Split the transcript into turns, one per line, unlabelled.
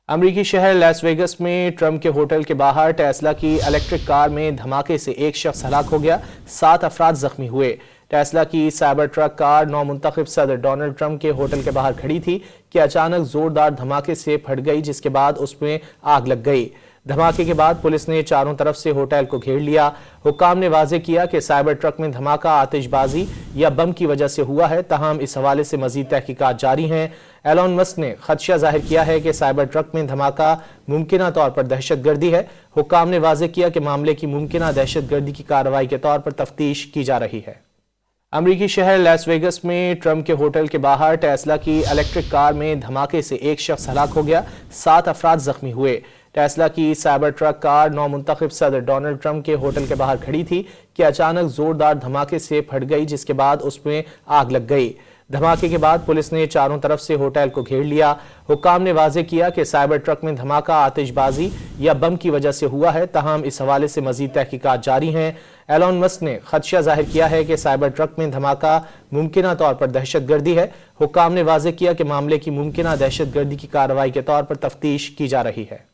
امریکی شہر لاس ویگس میں ٹرمپ کے ہوٹل کے باہر ٹیسلا کی الیکٹرک کار میں دھماکے سے ایک شخص ہلاک ہو گیا، 7 افراد زخمی ہوئے۔ ٹیسلا کی سائبر ٹرک کار نومنتخب صدر ڈونلڈ ٹرمپ کے ہوٹل کے باہر کھڑی تھی کہ اچانک زوردار دھماکے سے پھٹ گئی، جس کے بعد اس میں آگ لگ گئی۔ دھماکے کے بعد پولیس نے چاروں طرف سے ہوٹل کو گھیر لیا۔ حکام نے واضح کیا کہ سائبر ٹرک میں دھماکہ آتش بازی یا بم کی وجہ سے ہوا ہے، تاہم اس حوالے سے مزید تحقیقات جاری ہیں۔ ایلون مسک نے خدشہ ظاہر کیا ہے کہ سائبر ٹرک میں دھماکہ ممکنہ طور پر دہشت گردی ہے۔ حکام نے واضح کیا کہ معاملے کی ممکنہ دہشت گردی کی کارروائی کے طور پر تفتیش کی جا رہی ہے۔ امریکی شہر لاس ویگس میں ٹرمپ کے ہوٹل کے باہر ٹیسلا کی الیکٹرک کار میں دھماکے سے ایک شخص ہلاک ہو گیا، 7 افراد زخمی ہوئے۔ ٹیسلا کی سائبر ٹرک کار نومنتخب صدر ڈونلڈ ٹرمپ کے ہوٹل کے باہر کھڑی تھی کہ اچانک زوردار دھماکے سے پھٹ گئی، جس کے بعد اس میں آگ لگ گئی۔ دھماکے کے بعد پولیس نے چاروں طرف سے ہوٹل کو گھیر لیا۔ حکام نے واضح کیا کہ سائبر ٹرک میں دھماکہ آتش بازی یا بم کی وجہ سے ہوا ہے، تاہم اس حوالے سے مزید تحقیقات جاری ہیں۔ ایلون مسک نے خدشہ ظاہر کیا ہے کہ سائبر ٹرک میں دھماکہ ممکنہ طور پر دہشت گردی ہے۔ حکام نے واضح کیا کہ معاملے کی ممکنہ دہشت گردی کی کارروائی کے طور پر تفتیش کی جا رہی ہے۔